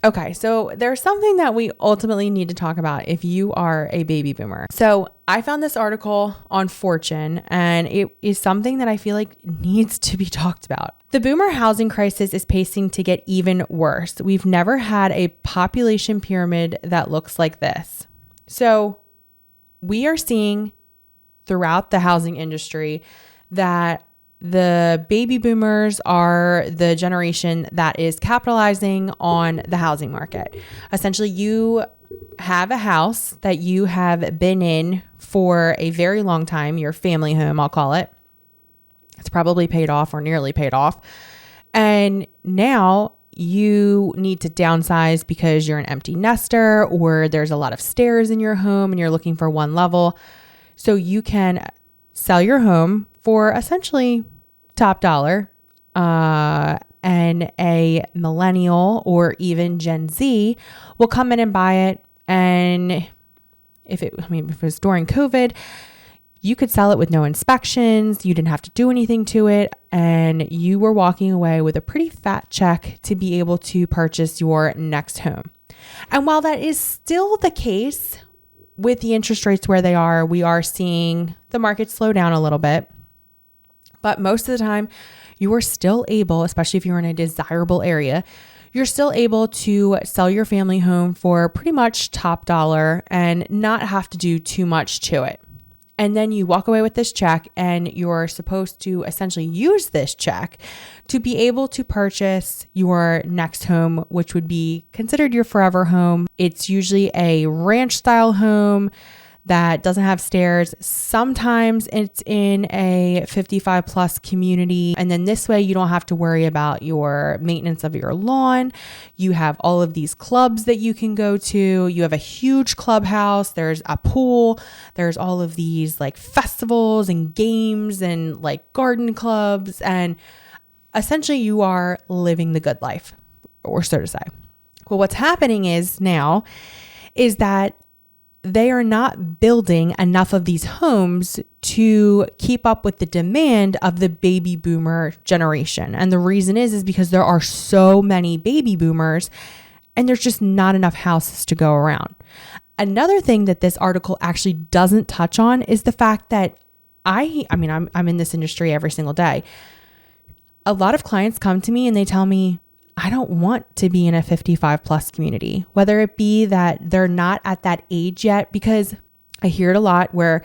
Okay, so there's something that we ultimately need to talk about if you are a baby boomer. So I found this article on Fortune, and it is something that I feel like needs to be talked about. The boomer housing crisis is pacing to get even worse. We've never had a population pyramid that looks like this. So we are seeing throughout the housing industry that the baby boomers are the generation that is capitalizing on the housing market. Essentially, you have a house that you have been in for a very long time, your family home, I'll call it. It's probably paid off or nearly paid off. And now you need to downsize because you're an empty nester or there's a lot of stairs in your home and you're looking for one level. So you can sell your home for essentially top dollar, and a millennial or even Gen Z will come in and buy it. And if it was during COVID, you could sell it with no inspections. You didn't have to do anything to it. And you were walking away with a pretty fat check to be able to purchase your next home. And while that is still the case with the interest rates where they are, we are seeing the market slow down a little bit. But most of the time, you are still able, especially if you're in a desirable area, you're still able to sell your family home for pretty much top dollar and not have to do too much to it. And then you walk away with this check and you're supposed to essentially use this check to be able to purchase your next home, which would be considered your forever home. It's usually a ranch style home that doesn't have stairs. Sometimes it's in a 55 plus community. And then this way you don't have to worry about your maintenance of your lawn. You have all of these clubs that you can go to. You have a huge clubhouse. There's a pool. There's all of these like festivals and games and like garden clubs. And essentially you are living the good life, or so to say. Well, what's happening is that they are not building enough of these homes to keep up with the demand of the baby boomer generation. And the reason is because there are so many baby boomers and there's just not enough houses to go around. Another thing that this article actually doesn't touch on is the fact that I'm in this industry every single day. A lot of clients come to me and they tell me, I don't want to be in a 55 plus community, whether it be that they're not at that age yet, because I hear it a lot where,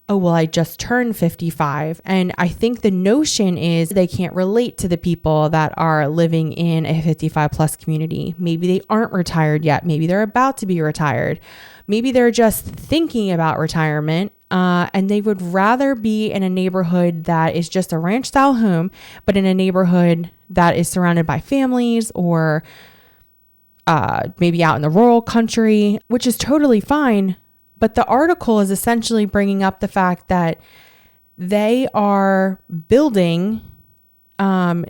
oh, well, I just turned 55. And I think the notion is they can't relate to the people that are living in a 55 plus community. Maybe they aren't retired yet. Maybe they're about to be retired. Maybe they're just thinking about retirement. And they would rather be in a neighborhood that is just a ranch style home, but in a neighborhood that is surrounded by families or maybe out in the rural country, which is totally fine. But the article is essentially bringing up the fact that they are building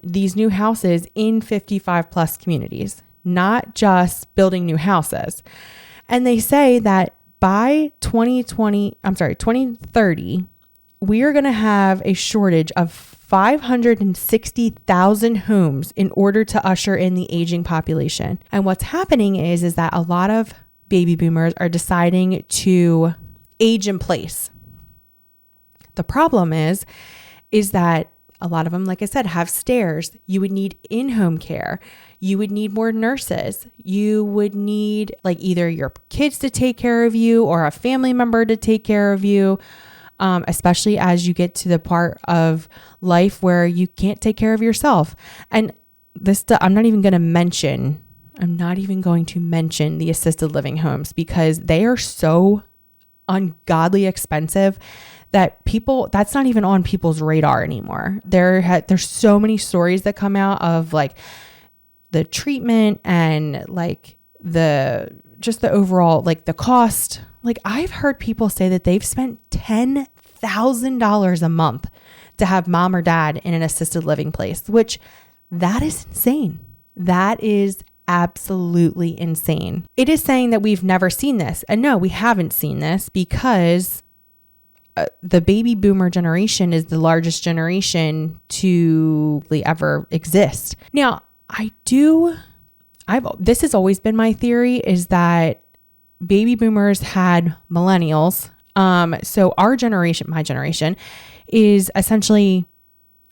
these new houses in 55 plus communities, not just building new houses. And they say that by 2030, we are going to have a shortage of 560,000 homes in order to usher in the aging population. And what's happening is that a lot of baby boomers are deciding to age in place. The problem is that a lot of them, like I said, have stairs. You would need in-home care. You would need more nurses. You would need like either your kids to take care of you or a family member to take care of you, especially as you get to the part of life where you can't take care of yourself. And this, I'm not even going to mention the assisted living homes because they are so ungodly expensive that that's not even on people's radar anymore. There's so many stories that come out of like the treatment and like the overall, like the cost. Like I've heard people say that they've spent $10,000 a month to have mom or dad in an assisted living place, which that is insane. That is absolutely insane. It is saying that we've never seen this. And no, we haven't seen this because the baby boomer generation is the largest generation to ever exist. Now, I do this has always been my theory, is that baby boomers had millennials. So our generation, my generation, is essentially,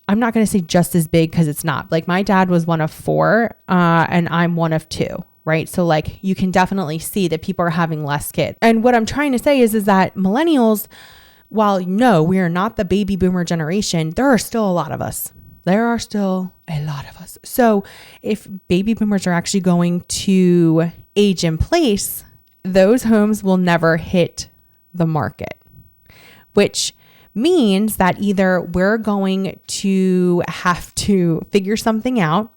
I'm not going to say just as big because it's not. Like my dad was one of four, and I'm one of two, right? So like you can definitely see that people are having less kids. And what I'm trying to say is that millennials, while no, we are not the baby boomer generation, there are still a lot of us. So if baby boomers are actually going to age in place, those homes will never hit the market, which means that either we're going to have to figure something out,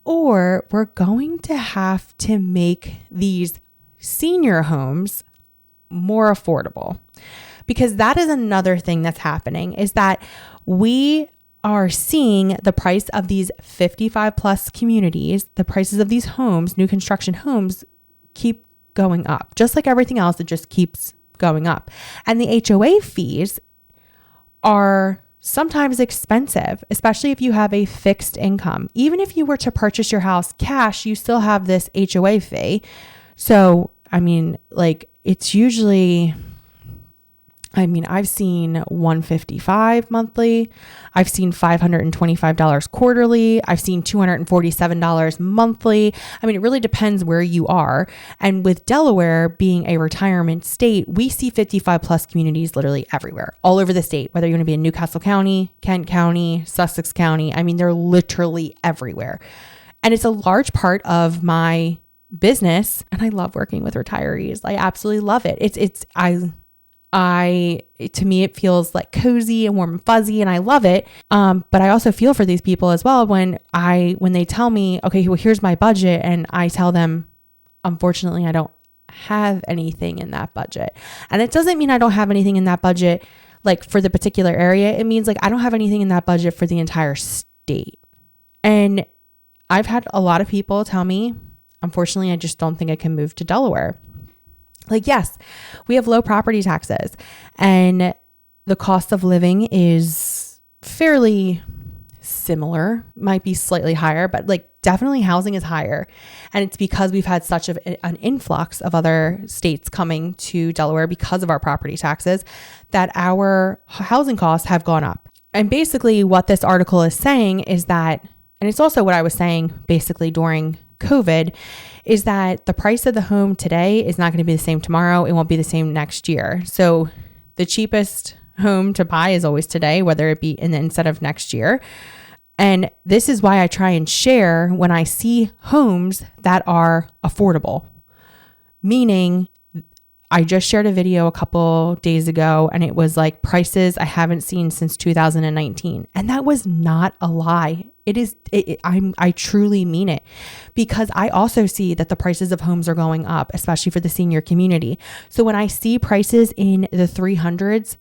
or we're going to have to make these senior homes more affordable. Because that is another thing that's happening, is that we are seeing the price of these 55 plus communities, the prices of these homes, new construction homes, keep going up. Just like everything else, it just keeps going up. And the HOA fees are sometimes expensive, especially if you have a fixed income. Even if you were to purchase your house cash, you still have this HOA fee. So, I mean, like it's usually, I've seen $155 monthly. I've seen $525 quarterly. I've seen $247 monthly. It really depends where you are. And with Delaware being a retirement state, we see 55 plus communities literally everywhere, all over the state, whether you want to be in Newcastle County, Kent County, Sussex County. They're literally everywhere. And it's a large part of my business. And I love working with retirees. I absolutely love it. To me, it feels like cozy and warm and fuzzy, and I love it. But I also feel for these people as well when they tell me, okay, well, here's my budget. And I tell them, unfortunately, I don't have anything in that budget. And it doesn't mean I don't have anything in that budget, like for the particular area. It means like, I don't have anything in that budget for the entire state. And I've had a lot of people tell me, unfortunately, I just don't think I can move to Delaware. Like, yes, we have low property taxes and the cost of living is fairly similar, might be slightly higher, but like definitely housing is higher. And it's because we've had such an influx of other states coming to Delaware because of our property taxes that our housing costs have gone up. And basically what this article is saying is that, and it's also what I was saying basically during COVID, is that the price of the home today is not going to be the same tomorrow. It won't be the same next year. So the cheapest home to buy is always today, whether it be instead of next year. And this is why I try and share when I see homes that are affordable, meaning I just shared a video a couple days ago and it was like prices I haven't seen since 2019. And that was not a lie. I truly mean it, because I also see that the prices of homes are going up, especially for the senior community. So when I see prices in the 300s,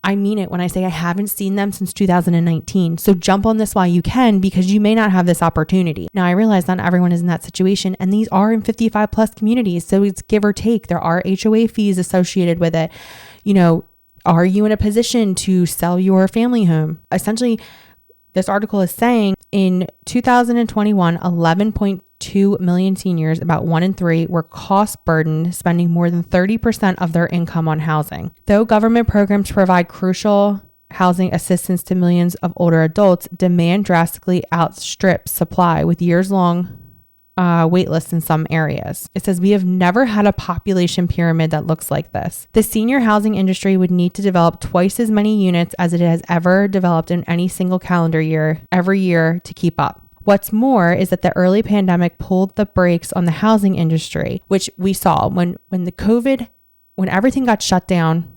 I mean it when I say I haven't seen them since 2019. So jump on this while you can, because you may not have this opportunity. Now, I realize not everyone is in that situation, and these are in 55 plus communities. So it's give or take. There are HOA fees associated with it. Are you in a position to sell your family home? Essentially, this article is saying in 2021, 11.2 million seniors, about 1 in 3, were cost burdened, spending more than 30% of their income on housing. Though government programs provide crucial housing assistance to millions of older adults, demand drastically outstrips supply, with years-long wait lists in some areas. It says, we have never had a population pyramid that looks like this. The senior housing industry would need to develop twice as many units as it has ever developed in any single calendar year, every year, to keep up. What's more is that the early pandemic pulled the brakes on the housing industry, which we saw when everything got shut down.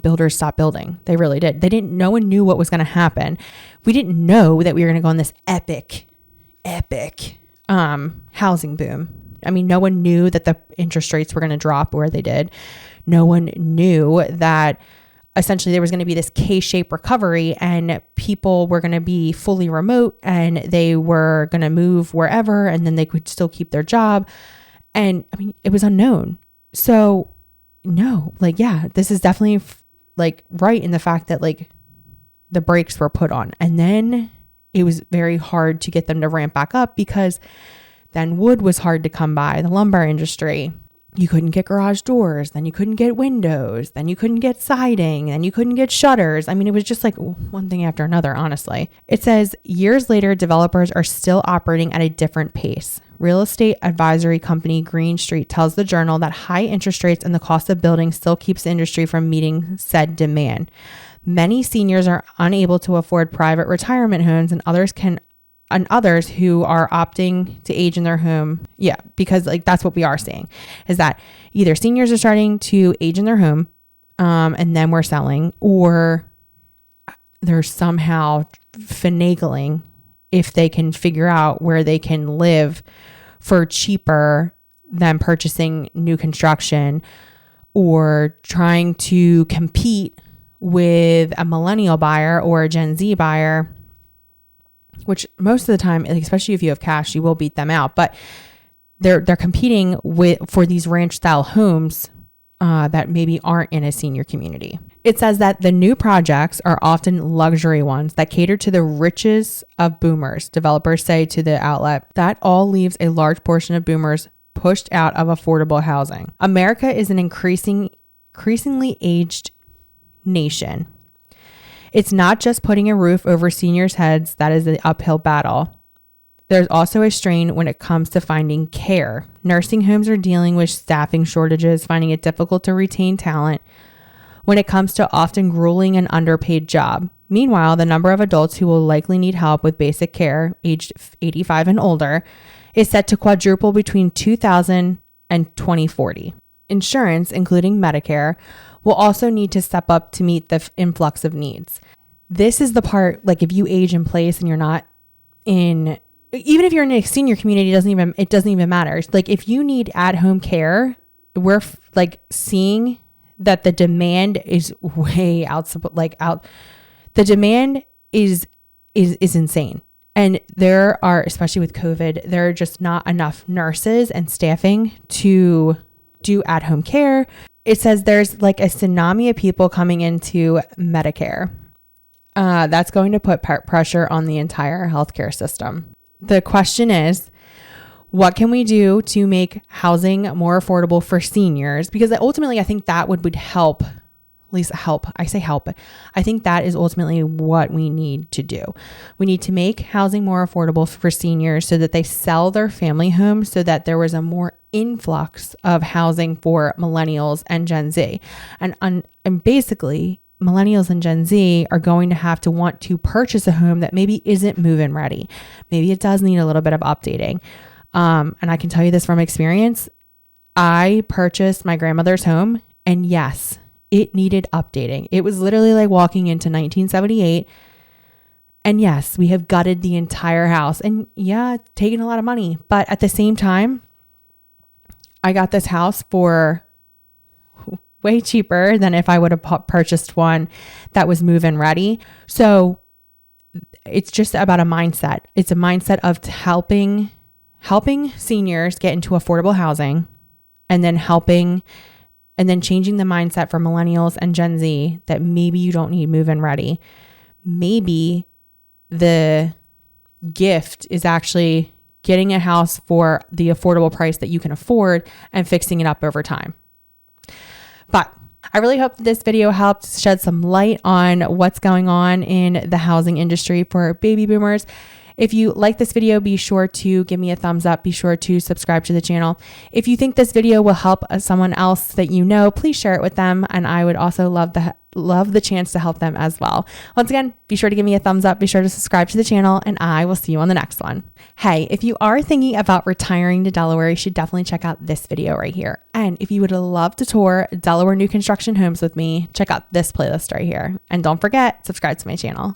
Builders stopped building. They really did. No one knew what was going to happen. We didn't know that we were going to go on this epic housing boom. No one knew that the interest rates were going to drop where they did. No one knew that essentially there was going to be this K-shaped recovery and people were going to be fully remote and they were going to move wherever and then they could still keep their job. And it was unknown. So no, this is definitely right in the fact that the brakes were put on, and then it was very hard to get them to ramp back up because Then wood was hard to come by, the lumber industry. You couldn't get garage doors, then you couldn't get windows, then you couldn't get siding, then you couldn't get shutters. I mean, it was just like one thing after another, honestly. It says years later, developers are still operating at a different pace. Real estate advisory company Green Street tells the Journal that high interest rates and the cost of building still keeps the industry from meeting said demand. Many seniors are unable to afford private retirement homes, and others who are opting to age in their home. Yeah, because like that's what we are seeing, is that either seniors are starting to age in their home, and then we're selling, or they're somehow finagling if they can figure out where they can live for cheaper than purchasing new construction, or trying to compete with a millennial buyer or a Gen Z buyer, which most of the time, especially if you have cash, you will beat them out. But they're competing for these ranch style homes that maybe aren't in a senior community. It says that the new projects are often luxury ones that cater to the riches of boomers. Developers say to the outlet that all leaves a large portion of boomers pushed out of affordable housing. America is an increasingly aged nation. It's not just putting a roof over seniors' heads that is an uphill battle. There's also a strain when it comes to finding care. Nursing homes are dealing with staffing shortages, finding it difficult to retain talent when it comes to often grueling and underpaid job. Meanwhile, the number of adults who will likely need help with basic care, aged 85 and older, is set to quadruple between 2000 and 2040. Insurance, including Medicare, will also need to step up to meet the influx of needs. This is the part, like if you age in place and you're not in, even if you're in a senior community, it doesn't even matter. Like if you need at-home care, we're like seeing that the demand is way out. The demand is insane. And there are, especially with COVID, there are just not enough nurses and staffing to do at-home care. It says there's like a tsunami of people coming into Medicare. That's going to put pressure on the entire healthcare system. The question is, what can we do to make housing more affordable for seniors? Because ultimately, I think that would help, at least help. I say help. I think that is ultimately what we need to do. We need to make housing more affordable for seniors so that they sell their family homes, so that there was a more influx of housing for millennials and Gen Z. And basically, millennials and Gen Z are going to have to want to purchase a home that maybe isn't move-in ready. Maybe it does need a little bit of updating. And I can tell you this from experience. I purchased my grandmother's home, and yes, it needed updating. It was literally like walking into 1978. And yes, we have gutted the entire house. And yeah, it's taken a lot of money. But at the same time, I got this house for way cheaper than if I would have purchased one that was move-in ready. So it's just about a mindset. It's a mindset of helping seniors get into affordable housing, and then changing the mindset for millennials and Gen Z that maybe you don't need move-in ready. Maybe the gift is actually getting a house for the affordable price that you can afford and fixing it up over time. But I really hope that this video helped shed some light on what's going on in the housing industry for baby boomers. If you like this video, be sure to give me a thumbs up. Be sure to subscribe to the channel. If you think this video will help someone else that you know, please share it with them. And I would also love the chance to help them as well. Once again, be sure to give me a thumbs up. Be sure to subscribe to the channel, and I will see you on the next one. Hey, if you are thinking about retiring to Delaware, you should definitely check out this video right here. And if you would love to tour Delaware new construction homes with me, check out this playlist right here. And don't forget, subscribe to my channel.